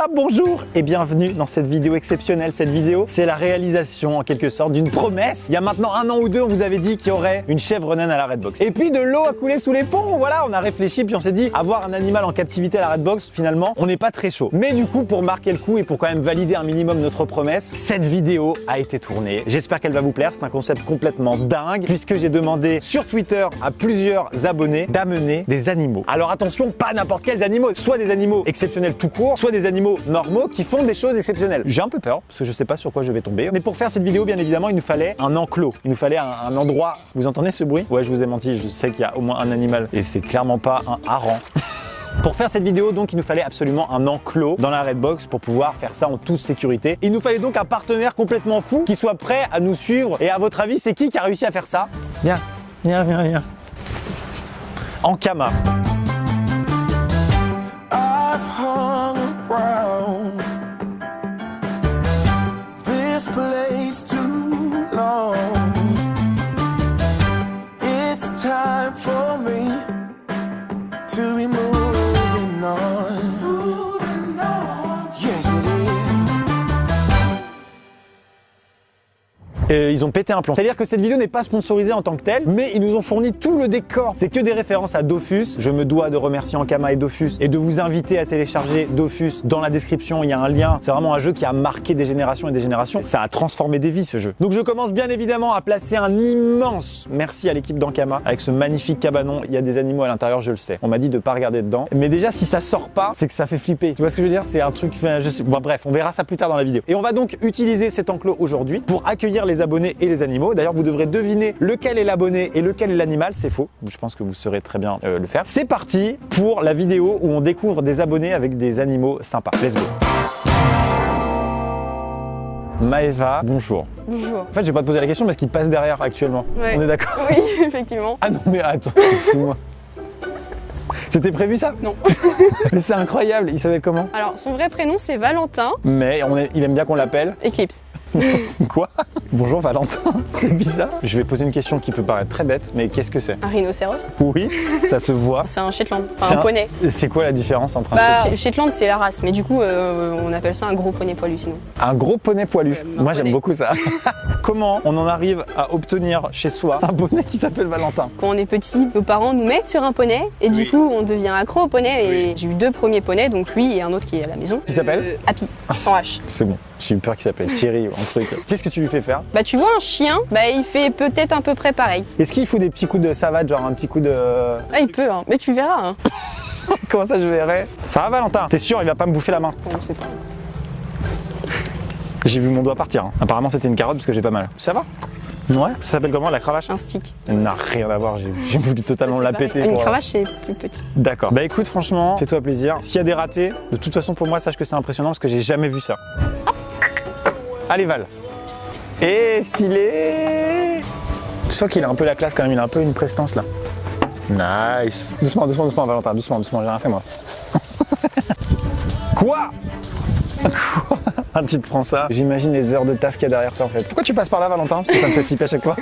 déjà, bonjour et bienvenue dans cette vidéo exceptionnelle. Cette vidéo, c'est la réalisation en quelque sorte d'une promesse. Il y a maintenant 1 an ou 2, on vous avait dit qu'il y aurait une chèvre naine à la Redbox. Et puis de l'eau a coulé sous les ponts, voilà, on a réfléchi puis on s'est dit, avoir un animal en captivité à la Redbox, finalement, on n'est pas très chaud. Mais du coup, pour marquer le coup et pour quand même valider un minimum notre promesse, cette vidéo a été tournée. J'espère qu'elle va vous plaire, c'est un concept complètement dingue, puisque j'ai demandé sur Twitter à plusieurs abonnés d'amener des animaux. Alors attention, pas n'importe quels animaux, soit des animaux exceptionnels tout court, soit des animaux normaux qui font des choses exceptionnelles. J'ai un peu peur, parce que je sais pas sur quoi je vais tomber. Mais pour faire cette vidéo, bien évidemment, il nous fallait un enclos. Il nous fallait un endroit. Vous entendez ce bruit? Ouais, je vous ai menti, je sais qu'il y a au moins un animal. Et c'est clairement pas un hareng. Pour faire cette vidéo, donc, il nous fallait absolument un enclos dans la Redbox pour pouvoir faire ça en toute sécurité. Il nous fallait donc un partenaire complètement fou qui soit prêt à nous suivre. Et à votre avis, c'est qui a réussi à faire ça? Viens, viens, viens, viens. Ankama. This place too long. It's time for me to be moving on. Moving on. Yes, it is. Ils ont pété un plomb. C'est-à-dire que cette vidéo n'est pas sponsorisée en tant que telle, mais ils nous ont fourni tout le décor. C'est que des références à Dofus. Je me dois de remercier Ankama et Dofus et de vous inviter à télécharger Dofus. Dans la description, il y a un lien. C'est vraiment un jeu qui a marqué des générations et des générations. Ça a transformé des vies, ce jeu. Donc je commence bien évidemment à placer un immense merci à l'équipe d'Ankama avec ce magnifique cabanon. Il y a des animaux à l'intérieur, je le sais. On m'a dit de pas regarder dedans. Mais déjà, si ça sort pas, c'est que ça fait flipper. Tu vois ce que je veux dire? C'est un truc, je sais. Bon, bref, on verra ça plus tard dans la vidéo. Et on va donc utiliser cet enclos aujourd'hui pour accueillir les abonnés et les animaux. D'ailleurs, vous devrez deviner lequel est l'abonné et lequel est l'animal. C'est faux. Je pense que vous saurez très bien le faire. C'est parti pour la vidéo où on découvre des abonnés avec des animaux sympas. Let's go. Maëva, bonjour. Bonjour. En fait, je vais pas te poser la question parce qu'il passe derrière actuellement. Ouais. On est d'accord? Oui, effectivement. Ah non, mais attends, fous-moi. C'était prévu ça? Non. Mais c'est incroyable. Il s'appelle comment? Alors, son vrai prénom, c'est Valentin. Mais il aime bien qu'on l'appelle. Eclipse. Quoi? Bonjour Valentin, c'est bizarre. Je vais poser une question qui peut paraître très bête, mais qu'est-ce que c'est? Un rhinocéros. Oui, ça se voit. C'est un Shetland, enfin un poney. C'est quoi la différence entre un Bah, Shetland, c'est la race, mais du coup, on appelle ça un gros poney poilu sinon. Un gros poney poilu. Moi, j'aime poney. beaucoup ça. Comment on en arrive à obtenir chez soi un poney qui s'appelle Valentin? Quand on est petit, nos parents nous mettent sur un poney et du coup, on devient accro au poney. Et j'ai eu 2 premiers poneys, donc lui et un autre qui est à la maison. Qui s'appelle Happy, sans H. C'est bon, j'ai eu peur qu'il s'appelle Thierry ou un truc. Qu'est-ce que tu lui fais faire? Bah, tu vois, un chien, bah, il fait peut-être à peu près pareil. Est-ce qu'il faut des petits coups de savate, genre un petit coup de... Ah, il peut, hein. Mais tu verras. Hein. Comment ça je verrai? Ça va Valentin? T'es sûr il va pas me bouffer la main? On sait pas. J'ai vu mon doigt partir. Hein. Apparemment c'était une carotte parce que j'ai pas mal. Ça va? Ouais. Ça s'appelle comment la cravache? Un stick. Elle n'a rien à voir, j'ai voulu totalement la péter. Une pour- cravache, c'est plus petit. D'accord. Bah écoute, franchement, fais-toi plaisir. S'il y a des ratés, de toute façon pour moi, sache que c'est impressionnant parce que j'ai jamais vu ça. Allez Val. Et stylé. Je sens qu'il a un peu la classe quand même, il a un peu une prestance là. Nice. Doucement, doucement, doucement Valentin, doucement, doucement, j'ai rien fait moi. Quoi? Quoi? Un tu te prends ça. J'imagine les heures de taf qu'il y a derrière ça en fait. Pourquoi tu passes par là Valentin? Parce que ça me fait flipper à chaque fois.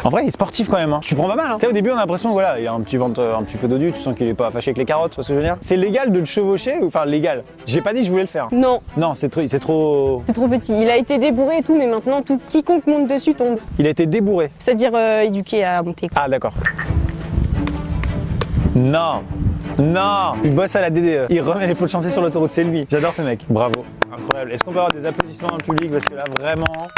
En vrai il est sportif quand même. Hein. Tu prends pas mal. Hein. Tu sais, au début on a l'impression voilà, il a un petit ventre un petit peu dodu, tu sens qu'il est pas fâché avec les carottes, tu vois ce que je veux dire? C'est légal de le chevaucher? Enfin légal. J'ai pas dit que je voulais le faire. Non, Non, c'est trop. c'est trop petit. Il a été débourré et tout, mais maintenant, quiconque monte dessus tombe. Il a été débourré. C'est-à-dire éduqué à monter. Quoi. Ah d'accord. Non. Non, il bosse à la DDE. Il remet les pots de chantier sur l'autoroute, c'est lui. J'adore ce mec. Bravo. Incroyable. Est-ce qu'on peut avoir des applaudissements dans le public? Parce que là, vraiment...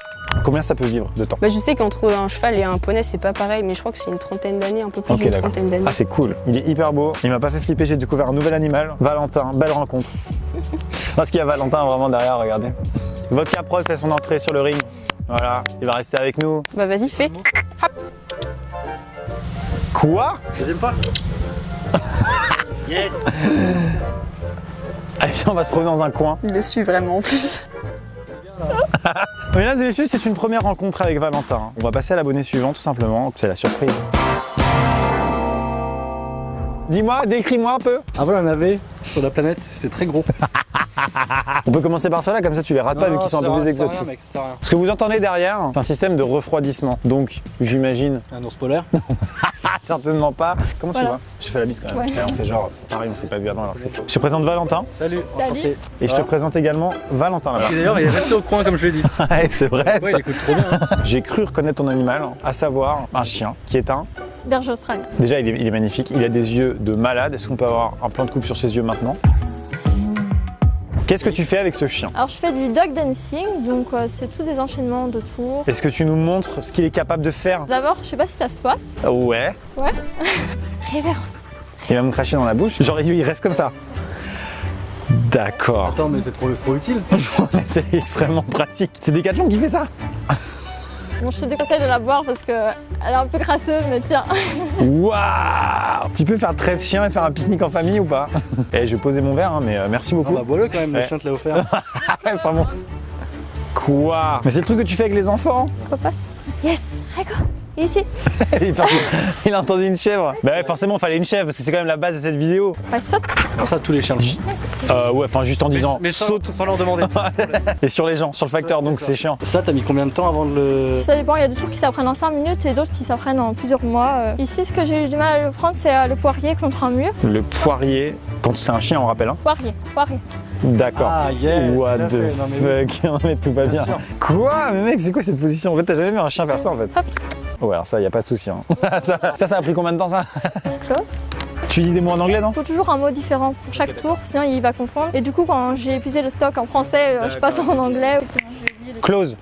Combien ça peut vivre de temps? Bah, je sais qu'entre un cheval et un poney, c'est pas pareil, mais je crois que c'est une trentaine d'années, un peu plus Ok, d'une d'accord. trentaine d'années. Ah, c'est cool. Il est hyper beau. Il m'a pas fait flipper, j'ai découvert un nouvel animal. Valentin, belle rencontre. Parce qu'il y a Valentin vraiment derrière, regardez. Vodka Prod fait son entrée sur le ring. Voilà, il va rester avec nous. Bah vas-y, fais. Hop. Quoi? Deuxième fois. Yes. Allez, on va se promener dans un coin. Il le suit vraiment en plus. Mesdames et messieurs, c'est une première rencontre avec Valentin. On va passer à l'abonné suivant tout simplement, c'est la surprise. Dis-moi, décris-moi un peu. Avant, on en avait sur la planète, c'était très gros. On peut commencer par cela, comme ça tu les rates pas vu qu'ils sont un peu plus exotiques. Mec, ça sert à rien. Ce que vous entendez derrière, c'est un système de refroidissement. Donc, j'imagine... Un ours polaire. Certainement pas. Comment Voilà. tu vas? Je fais la bise quand même. Ouais. Et on fait genre, pareil, on s'est pas vu avant alors que c'est faux. Je te présente Valentin Salut, enchanté. et je te présente également Valentin là-bas. Et d'ailleurs, il est resté au coin comme je l'ai dit. Ouais, c'est vrai Ouais, ça. il écoute trop bien. Hein. J'ai cru reconnaître ton animal, à savoir un chien qui est un. Berger australien. Déjà, il est magnifique. Il a des yeux de malade. Est-ce qu'on peut avoir un plan de coupe sur ses yeux maintenant? Qu'est-ce que tu fais avec ce chien? Alors je fais du dog dancing, donc c'est tous des enchaînements de tours. Est-ce que tu nous montres ce qu'il est capable de faire? D'abord, je sais pas si t'as squat. Ouais. Ouais. Révérence. Il va me cracher dans la bouche. Genre, il reste comme ça. D'accord. Attends, mais c'est trop utile. Mais c'est extrêmement pratique. C'est Decathlon qui fait ça? Bon, je te déconseille de la boire parce qu'elle est un peu crasseuse, mais tiens. Waouh! Tu peux faire 13 chiens et faire un pique-nique en famille ou pas? Eh, je vais poser mon verre, hein, mais merci Ah beaucoup. bah bois-le quand même, le Ouais. chien te l'a offert. Ouais, vraiment. Quoi? Mais c'est le truc que tu fais avec les enfants? Quoi passe? Yes, Rico, ici. Il a entendu une chèvre. Bah ouais, forcément, il fallait une chèvre parce que c'est quand même la base de cette vidéo. Ouais, saute. Pour ça, tous les chiens le font. Ouais, enfin, juste en disant Mais sans, saute sans leur demander. et sur les gens, sur le facteur, Ouais, donc c'est c'est ça. chiant. Ça, t'as mis combien de temps avant de le. Ça dépend, il y a des tours qui s'apprennent en 5 minutes et d'autres qui s'apprennent en plusieurs mois. Ici, ce que j'ai eu du mal à le prendre, c'est le poirier contre un mur. Le poirier, quand c'est un chien, on rappelle, hein? Poirier. D'accord. Ah, yes. What tout à the fait. Non, mais oui. fuck? Non, mais tout va bien. Bien sûr. Quoi? Mais mec, c'est quoi cette position? En fait, t'as jamais vu un chien faire ça en fait? Hop. Ouais, alors ça, y a pas de souci. Hein. ça a pris combien de temps ça? Close. Tu dis des mots en anglais, non? Il faut toujours un mot différent pour chaque tour, sinon il va confondre. Et du coup, quand j'ai épuisé le stock en français, je passe en anglais. Close.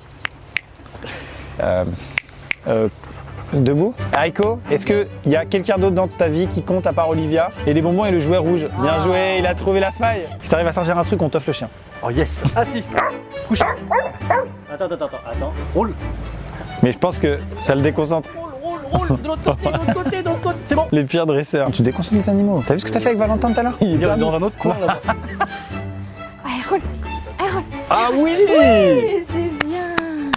Debout. Aiko, est-ce qu'il y a quelqu'un d'autre dans ta vie qui compte à part Olivia? Et les bonbons et le jouet rouge. Bien joué, il a trouvé la faille. Si t'arrives à sortir un truc, on t'offre le chien. Oh yes. Ah si. Couche. Attends. Roule. Mais je pense que ça le déconcentre. Roule. De l'autre côté. C'est bon. Les pires dresseurs. Tu déconcentres les animaux. T'as vu ce que t'as fait avec Valentin tout à l'heure? Il est Il est perdu. dans un autre coin là-bas. Ouais, roule. Ah oui! Et c'est bien.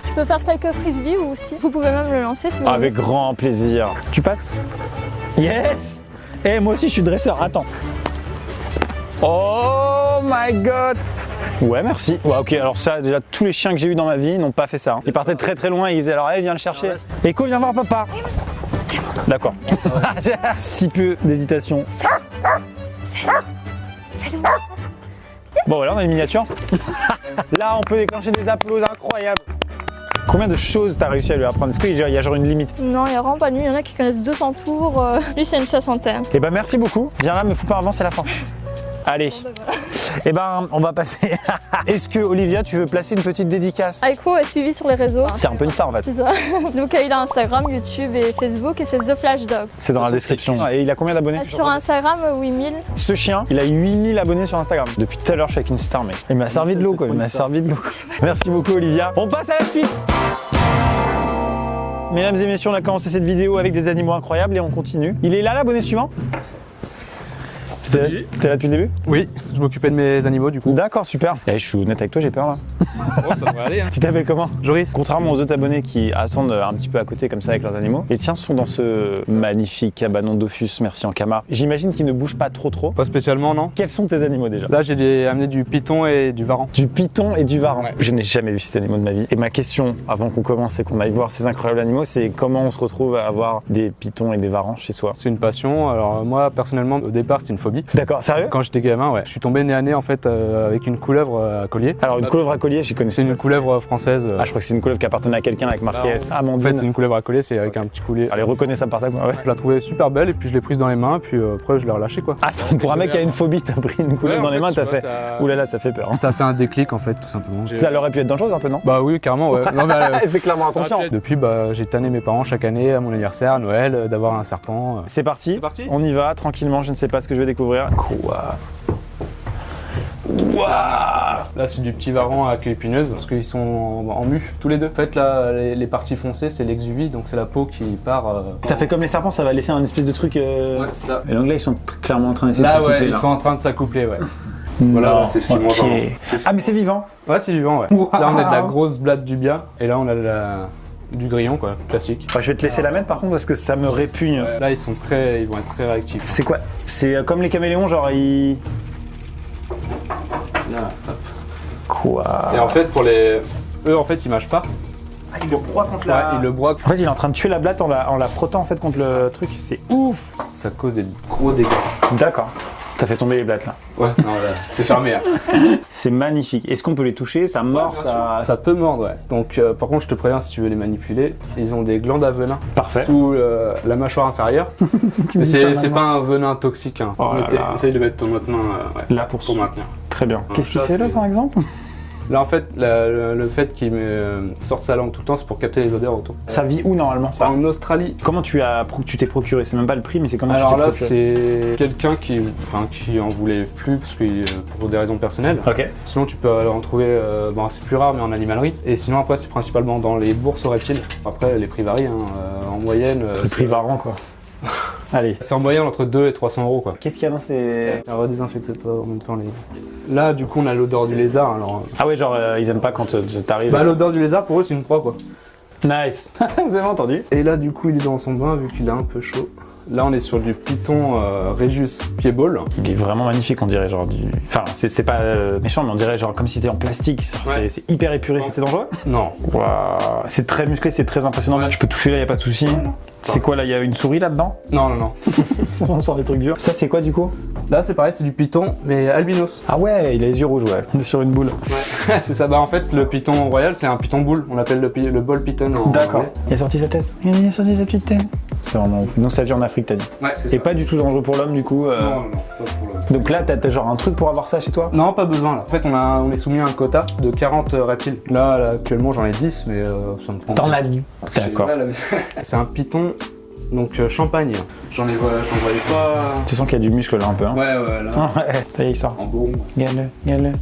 Je peux faire quelques frisbees aussi. Vous pouvez même le lancer si vous voulez. Avec grand plaisir. Tu passes? Yes! Eh, moi aussi je suis dresseur, attends. Oh my god! Ouais, merci. Ouais, ok, alors ça, déjà, tous les chiens que j'ai eu dans ma vie n'ont pas fait ça. Hein. Ils partaient très très loin et ils faisaient alors, allez, viens le chercher. Echo, viens voir papa. D'accord. Si peu d'hésitation. Bon, voilà, on a une miniature. Là, on peut déclencher des applauses incroyables. Combien de choses t'as réussi à lui apprendre? Est-ce qu'il y a genre une limite? Non, il n'y a vraiment pas de nuit. Il y en a qui connaissent 200 tours. Lui, c'est une 60aine. Eh ben merci beaucoup. Viens là, me fous pas avant, c'est la fin. Allez. Eh ben on va passer. Est-ce que Olivia, tu veux placer une petite dédicace? Aiko est suivi sur les réseaux. C'est un peu une star en fait. C'est ça. Donc il a Instagram, YouTube et Facebook et c'est The Flash Dog. C'est dans la description. Et il a combien d'abonnés? Sur Instagram, 8000. Ce chien, il a 8000 abonnés sur Instagram. Depuis tout à l'heure, je suis avec une star, mec. Il m'a servi de l'eau, quoi. Il m'a servi de l'eau. Merci beaucoup, Olivia. On passe à la suite. Mesdames et messieurs, on a commencé cette vidéo avec des animaux incroyables et on continue. Il est là, l'abonné suivant? C'était là depuis le début? Oui, je m'occupais de mes animaux du coup. D'accord, super. Eh, je suis honnête avec toi, j'ai peur là. Oh, ça devrait aller. Hein. Tu t'appelles comment? Joris. Contrairement aux autres abonnés qui attendent un petit peu à côté comme ça avec leurs animaux, les tiens sont dans ce magnifique cabanon Dofus, merci Ankama. J'imagine qu'ils ne bougent pas trop. Pas spécialement, non. Quels sont tes animaux déjà? Là, j'ai amené du python et du varan. Du python et du varan. Ouais. Je n'ai jamais vu ces animaux de ma vie. Et ma question, avant qu'on commence et qu'on aille voir ces incroyables animaux, c'est comment on se retrouve à avoir des pythons et des varans chez soi? C'est une passion. Alors moi, personnellement, au départ, c'était une phobie. D'accord, sérieux? Quand j'étais gamin, ouais. Je suis tombé nez à nez en fait avec une couleuvre à collier. Alors une couleuvre à collier, j'y connaissais. C'est une couleuvre française. Ah, je crois que c'est une couleuvre qui appartenait à quelqu'un avec marqué Alors, en Amandine. fait, c'est une couleuvre à collier, c'est avec un petit collier. Elle est reconnaissable par ça, quoi. Ouais. Je la trouvais super belle et puis je l'ai prise dans les mains, puis après je l'ai relâchée quoi. Attends, pour un mec qui a une phobie, t'as pris une couleuvre Ouais, dans en les mains, tu t'as vois, fait. Ouh là là, ça fait peur. Hein. Ça a fait un déclic en fait, tout simplement. Ça aurait pu être dangereux un peu, non? Bah oui, carrément, ouais. Non, mais, C'est clairement inconscient. depuis, bah, j'ai tanné mes parents chaque année à mon anniversaire, à Noël, d'avoir un serpent. C'est parti. C'est parti. On y va tranquillement, je ne sais pas ce que je vais découvrir. Quoi? Waouh! Là, c'est du petit varan à queue épineuse, parce qu'ils sont en mue, tous les deux. En fait, là, les parties foncées, c'est l'exuvie, donc c'est la peau qui part. Ça fait comme les serpents, ça va laisser un espèce de truc. Ouais, c'est ça. Et donc là, ils sont clairement en train d'essayer de Là, s'accoupler, ouais, ils là. sont en train de s'accoupler, ouais. Non, Voilà, c'est ce qu'ils mangent ok. vraiment. C'est ça. Ah, mais c'est vivant. Ouais, c'est vivant, ouais. Wow. Là, on a de la grosse blatte du bia, et là, on a du grillon, quoi, classique. Enfin, je vais te laisser la mettre par contre parce que ça me répugne. Là, ils vont être très réactifs. C'est quoi? C'est comme les caméléons, genre ils. Là, hop. Quoi? Et en fait, eux, en fait, ils mâchent pas. Ah, il le broie contre Ouais, il le broie. En fait, il est en train de tuer la blatte en la frottant en fait contre le truc. C'est ouf. Ça cause des gros dégâts. D'accord. T'as fait tomber les blattes là. Ouais, non, là, c'est fermé. Hein. C'est magnifique. Est-ce qu'on peut les toucher? Ça mord, ça. Ça peut mordre, ouais. Donc, par contre, je te préviens, si tu veux les manipuler, ils ont des glandes à venin Parfait. sous la mâchoire inférieure. Mais c'est pas un venin toxique. Hein. Oh là là. Essaye de mettre ton autre main Là pour maintenir. Très bien. Qu'est-ce qu'il ça, fait là c'est- par exemple? Là, en fait, le fait qu'il sorte sa langue tout le temps, c'est pour capter les odeurs autour. Ça vit où normalement ça? En Australie. Comment tu t'es procuré? C'est même pas le prix, mais c'est comment Alors tu t'es là, procuré? c'est quelqu'un qui en voulait plus parce que, pour des raisons personnelles. Ok. Sinon, tu peux en trouver, bon, c'est plus rare, mais en animalerie. Et sinon, après, c'est principalement dans les bourses aux reptiles. Après, les prix varient. Hein. En moyenne, Le prix varant quoi. Allez. c'est en moyenne entre 2 et 300 euros, quoi. Qu'est-ce qu'il y a dans ces... Alors, désinfecte pas en même temps les. Là, du coup, on a l'odeur du lézard. Alors, Ah ouais, genre ils aiment pas quand t'arrives. bah, l'odeur du lézard pour eux, c'est une proie, quoi. Nice. Vous avez entendu? Et là, du coup, il est dans son bain vu qu'il est un peu chaud. Là, on est sur du Python Regius Pieball. Il est vraiment magnifique, on dirait genre du... Enfin, c'est pas méchant, mais on dirait genre comme si c'était en plastique. Genre, Ouais. c'est hyper épuré. C'est dangereux? Non. Waouh. C'est très musclé, c'est très impressionnant. Ouais. Je peux toucher là, y a pas de souci. C'est quoi là? Il y a une souris là-dedans? Non, non, non. On sort des trucs durs. Ça, c'est quoi du coup? Là, c'est pareil, c'est du Python, mais albinos. Ah ouais, il a les yeux rouges, ouais. On est sur une boule. Ouais, c'est ça. Bah, en fait, le Python royal, c'est un Python boule. On l'appelle le ball Python en D'accord. anglais. Il a sorti sa tête. Il a sorti sa petite tête. C'est vraiment ouf. Donc ça vit en Afrique, t'as dit. Ouais, c'est Et ça. pas du tout dangereux pour l'homme, du coup. Non, non, pas pour le. Donc là, t'as genre un truc pour avoir ça chez toi? Non, pas besoin là. En fait, on est soumis à un quota de 40 reptiles. Là, actuellement, j'en ai 10, mais ça me prend. T'en as dit. D'accord. C'est un python, donc champagne. J'en voyais pas. Tu sens qu'il y a du muscle là un peu, hein? Ouais, ouais, là. Ouais. Ça y est, il sort. En bourre. Regarde-le, regarde-le.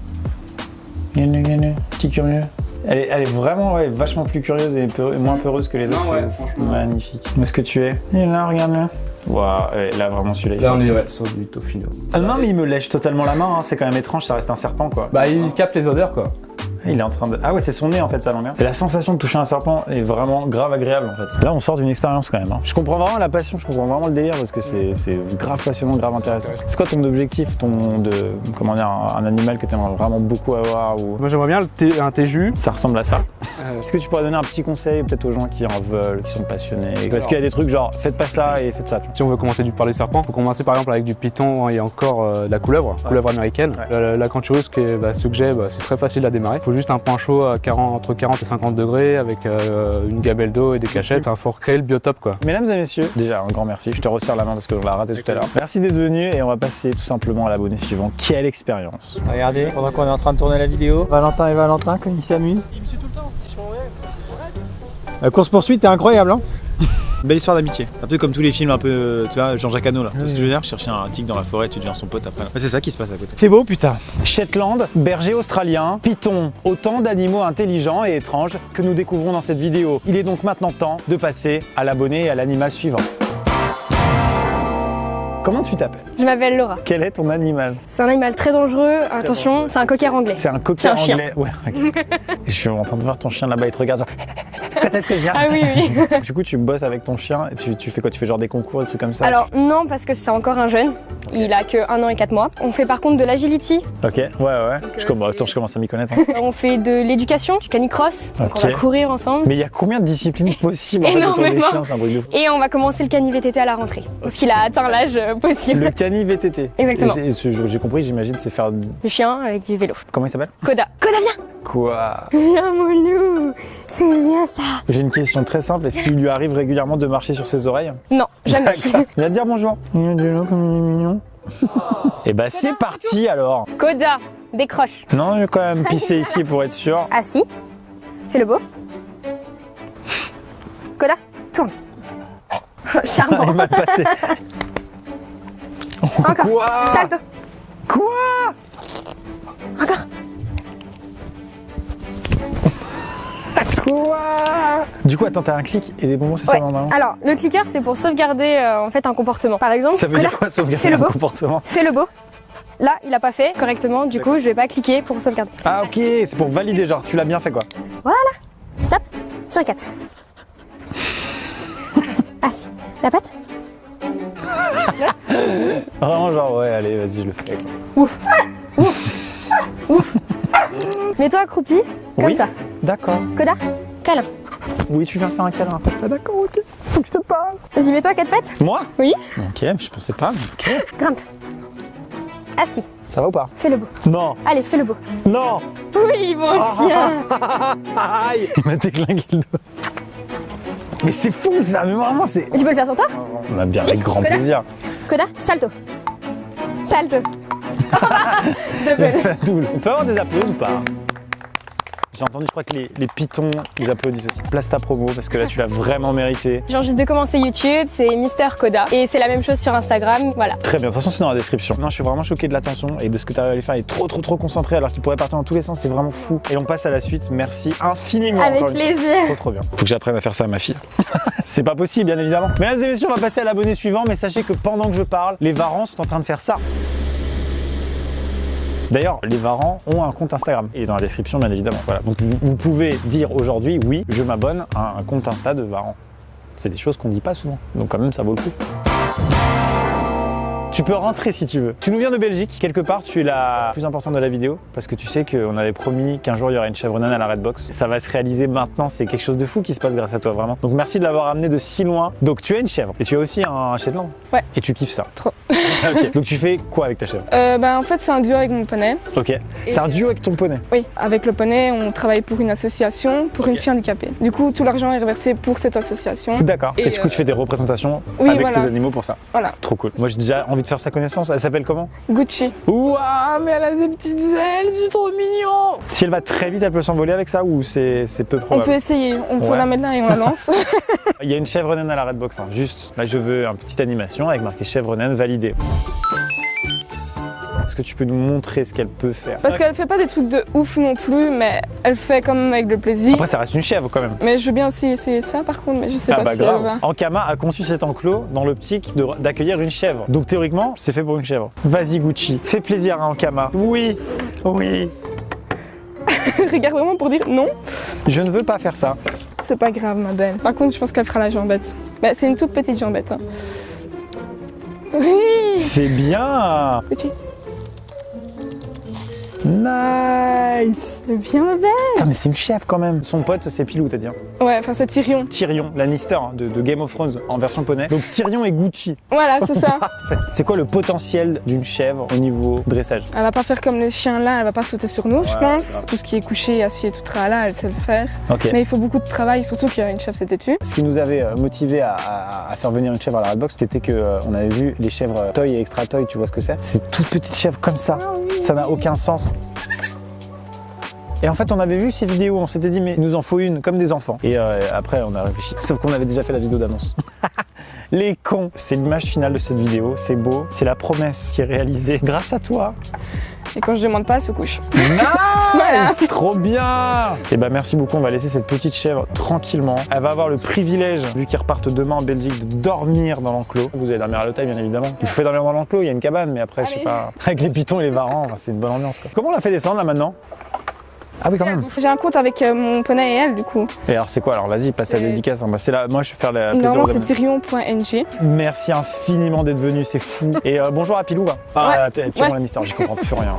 Regarde-le, petit curieux. Elle est vraiment vachement plus curieuse et moins peureuse que les Non, autres. ouais, c'est franchement. magnifique. Où est-ce que tu es? Il est là, regarde-le. Waouh, là vraiment celui-là. il Là, fait- on est ouais, sur du tofino. Ah non, mais il me lèche totalement la main, hein. C'est quand même étrange, ça reste un serpent quoi. Bah, il capte les odeurs, quoi. Il est en train de. Ah ouais, c'est son nez en fait, ça l'emmerde. Et la sensation de toucher un serpent est vraiment grave agréable en fait. Là, on sort d'une expérience quand même. Hein. Je comprends vraiment la passion, je comprends vraiment le délire parce que c'est grave passionnant, grave intéressant. C'est quoi ton objectif, comment dire, un animal que tu aimerais vraiment beaucoup avoir ou... Moi, j'aimerais bien un téju. Ça ressemble à ça. Est-ce que tu pourrais donner un petit conseil peut-être aux gens qui en veulent, qui sont passionnés? Est-ce qu'il y a des trucs genre faites pas ça et faites ça? Si on veut commencer par du serpent, faut commencer par exemple avec du python et encore de la couleuvre américaine. Ouais. La canturus, ceux que j'ai, c'est très facile à démarrer. Il faut juste un point chaud à entre 40 et 50 degrés avec une gabelle d'eau et des cachettes. Il faut recréer le biotope, quoi. Mesdames et messieurs, déjà un grand merci, je te resserre la main parce que on l'a raté tout à l'heure. Merci d'être venu et on va passer tout simplement à l'abonné suivant. Quelle expérience! Regardez, pendant qu'on est en train de tourner la vidéo, Valentin et Valentin, quand ils s'amusent. Il me suit tout le temps. Je m'en vais. La course-poursuite est incroyable, hein. Belle histoire d'amitié. Un peu comme tous les films un peu, tu vois, Jean-Jacques Hano là. Tu vois ce que je veux dire? Chercher un tigre dans la forêt, tu deviens son pote après. Ouais, c'est ça qui se passe à côté. C'est beau, putain. Shetland, berger australien, python, autant d'animaux intelligents et étranges que nous découvrons dans cette vidéo. Il est donc maintenant temps de passer à l'abonné et à l'animal suivant. Comment tu t'appelles? Je m'appelle Laura. Quel est ton animal? C'est un animal très dangereux. Attention, c'est un cocker anglais. C'est un C'est cocker un chien. anglais. Ouais, ok. Je suis en train de voir ton chien là-bas, il te regarde genre... Quand est-ce que je viens? Ah oui, oui. Du coup, tu bosses avec ton chien et tu fais quoi? Tu fais genre des concours, des trucs comme ça? Alors non, parce que c'est encore un jeune. Il a que 1 an et 4 mois. On fait par contre de l'agility. Ok, ouais. Attends, je commence à m'y connaître. Hein. On fait de l'éducation, du canicross. Donc Ok. on va courir ensemble. Mais il y a combien de disciplines possibles en fait, autour des Énormément. chiens? C'est un truc de fou. Et on va commencer le cani VTT à la rentrée. Parce qu'il a atteint l'âge possible. Le cani VTT. Exactement. Et j'ai compris, j'imagine, c'est faire... Le chien avec du vélo. Comment il s'appelle? Coda. Coda, viens. Quoi? Viens mon loup. C'est bien ça. J'ai une question très simple, est-ce qu'il lui arrive régulièrement de marcher sur ses oreilles? Non, jamais. D'accord. Il va te dire bonjour. Il est là comme il est mignon. Et bah c'est parti alors. Coda, décroche. Non, je vais quand même pisser ici pour être sûr. Assis. Fais le beau. Coda, tourne. Il Charmant. m'a passé. Encore. Quoi? Salto. Quoi? Encore. Quoi? Du coup, attends, t'as un clic et des bonbons, c'est Ouais. ça normalement? Alors, le clicker, c'est pour sauvegarder en fait un comportement. Par exemple, Ça veut Coda, dire quoi sauvegarder fais le un beau. comportement? Fais le beau. Là, il a pas fait correctement, du coup, je vais pas cliquer pour sauvegarder. Ah ok, c'est pour valider, genre tu l'as bien fait quoi. Stop. Sur les 4. Assis. La patte. Vraiment genre ouais, allez, vas-y, je le fais. Quoi. Ouf. Ouf. Ouf. Mets-toi accroupi, comme Oui. ça. D'accord. Coda, câlin. Oui, tu viens faire un câlin. Ah, d'accord, ok. Faut que je te parle. Vas-y, mets-toi à 4 pattes. Moi? Oui. Ok, je pensais pas. Mais ok. Grimpe. Assis. Ça va ou pas? Fais le beau. Non. Allez, fais le beau. Non. Oui, mon chien. Aïe. Il m'a déglingué le dos. Mais c'est fou ça, mais vraiment c'est... Tu peux le faire sur toi? Bah, bien, Si, avec grand Coda. plaisir. Coda, salto. Salto. Double. Double. On peut avoir des applaudissements ou pas? J'ai entendu, je crois que les pitons, ils applaudissent aussi. Place ta promo parce que là tu l'as vraiment mérité. Genre juste de commencer YouTube, c'est Mister Coda. Et c'est la même chose sur Instagram, voilà. Très bien, de toute façon c'est dans la description. Non, je suis vraiment choqué de l'attention et de ce que tu arrives à lui faire. Il est trop concentré alors qu'il pourrait partir dans tous les sens, c'est vraiment fou. Et on passe à la suite, merci infiniment. Avec encore une fois. plaisir. Trop bien. Faut que j'apprenne à faire ça à ma fille. C'est pas possible, bien évidemment. Mesdames et messieurs, on va passer à l'abonné suivant, mais sachez que pendant que je parle, les Varans sont en train de faire ça. D'ailleurs, les Varans ont un compte Instagram et dans la description, bien évidemment. Voilà. Donc vous pouvez dire aujourd'hui, oui, je m'abonne à un compte Insta de Varans. C'est des choses qu'on dit pas souvent, donc quand même ça vaut le coup. Tu peux rentrer si tu veux. Tu nous viens de Belgique, quelque part tu es la plus importante de la vidéo parce que tu sais qu'on avait promis qu'un jour il y aurait une chèvre naine à la Redbox. Ça va se réaliser maintenant, c'est quelque chose de fou qui se passe grâce à toi vraiment. Donc merci de l'avoir amené de si loin. Donc tu as une chèvre et tu as aussi un Shetland. Ouais. Et tu kiffes ça. Trop. Ok. Donc tu fais quoi avec ta chèvre? En fait, c'est un duo avec mon poney. Ok. C'est un duo avec ton poney. Oui, avec le poney, on travaille pour une association pour une fille handicapée. Du coup, tout l'argent est reversé pour cette association. D'accord. Et Et, du coup tu fais des représentations oui, avec voilà. tes animaux pour ça. Voilà. Trop cool. Moi j'ai déjà envie de faire sa connaissance. Elle s'appelle comment? Gucci. Ouah, mais elle a des petites ailes, c'est trop mignon. Si elle va très vite, elle peut s'envoler avec ça ou c'est peu On probable? peut essayer, on peut Ouais. la mettre là et on la lance. Il y a une chèvre naine à la Redbox, hein. Juste, là je veux une petite animation avec marqué chèvre naine validée. Est-ce que tu peux nous montrer ce qu'elle peut faire? Parce qu'elle fait pas des trucs de ouf non plus, mais elle fait quand même avec le plaisir. Après ça reste une chèvre quand même. Mais je veux bien aussi essayer ça par contre, mais je sais Ah pas bah si elle grave. va. Ankama a conçu cet enclos dans l'optique d'accueillir une chèvre. Donc théoriquement, c'est fait pour une chèvre. Vas-y Gucci, fais plaisir à Ankama. Oui, oui. Regarde vraiment pour dire non. Je ne veux pas faire ça. C'est pas grave ma belle. Par contre, je pense qu'elle fera la jambette. Mais c'est une toute petite jambette. Hein. Oui. C'est bien. Petit. Nice. C'est bien ma belle. Putain, mais c'est une chèvre quand même. Son pote, c'est Pilou, t'as dit. Hein. Ouais, enfin c'est Tyrion. Tyrion, Lannister hein, de Game of Thrones en version poney. Donc Tyrion et Gucci. Voilà, c'est ça. Parfait. C'est quoi le potentiel d'une chèvre au niveau dressage? Elle va pas faire comme les chiens là, elle va pas sauter sur nous, je Ouais, pense. c'est grave. Tout ce qui est couché, assis et tout là, elle sait le faire. Ok. Mais il faut beaucoup de travail, surtout qu'une chèvre s'est têtue. Ce qui nous avait motivé à faire venir une chèvre à la Redbox, c'était qu'on avait vu les chèvres toy et extra toy, tu vois ce que c'est? C'est toutes petites chèvres comme ça. Ça n'a aucun sens. Et en fait, on avait vu ces vidéos, on s'était dit, mais il nous en faut une, comme des enfants. Et après, on a réfléchi. Sauf qu'on avait déjà fait la vidéo d'annonce. Les cons. C'est l'image finale de cette vidéo. C'est beau. C'est la promesse qui est réalisée grâce à toi. Et quand je demande pas, elle se couche. Nice. Voilà. Trop bien. Et bah merci beaucoup, on va laisser cette petite chèvre tranquillement. Elle va avoir le privilège, vu qu'ils repartent demain en Belgique, de dormir dans l'enclos. Vous allez dormir à l'hôtel bien évidemment. Je vous fais dormir dans l'enclos, il y a une cabane, mais après je sais Allez. pas. Avec les pitons et les varans, enfin, c'est une bonne ambiance quoi. Comment on l'a fait descendre là maintenant? Ah oui quand même. J'ai un compte avec mon poney et elle du coup. Et alors c'est quoi alors? Vas-y, passe ta C'est- dédicace. Hein. Bah, c'est là, moi je vais faire la plaisir Normalement aux c'est abonnés. tyrion.ng. Merci infiniment d'être venu, c'est fou. Et bonjour à Pilou. Hein. Ah, Tyrion Ouais. Lannister, j'y comprends plus rien.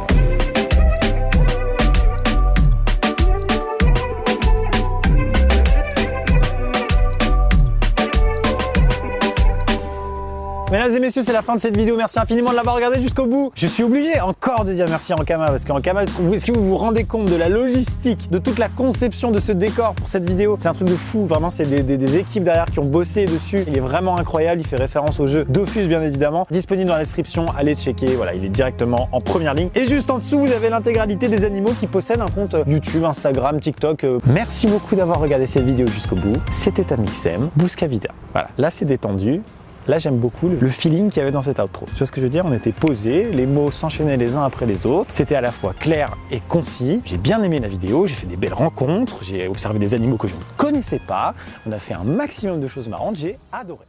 Mesdames et messieurs, c'est la fin de cette vidéo. Merci infiniment de l'avoir regardé jusqu'au bout. Je suis obligé encore de dire merci à Ankama parce qu'Ankama, est-ce que vous vous rendez compte de la logistique, de toute la conception de ce décor pour cette vidéo? C'est un truc de fou. Vraiment, c'est des équipes derrière qui ont bossé dessus. Il est vraiment incroyable. Il fait référence au jeu Dofus, bien évidemment. Disponible dans la description. Allez checker. Voilà, il est directement en première ligne. Et juste en dessous, vous avez l'intégralité des animaux qui possèdent un compte YouTube, Instagram, TikTok. Merci beaucoup d'avoir regardé cette vidéo jusqu'au bout. C'était Amixem, Bouscavida. Voilà, là c'est détendu. Là, j'aime beaucoup le feeling qu'il y avait dans cette outro. Tu vois ce que je veux dire? On était posés, les mots s'enchaînaient les uns après les autres. C'était à la fois clair et concis. J'ai bien aimé la vidéo, j'ai fait des belles rencontres, j'ai observé des animaux que je ne connaissais pas. On a fait un maximum de choses marrantes, j'ai adoré.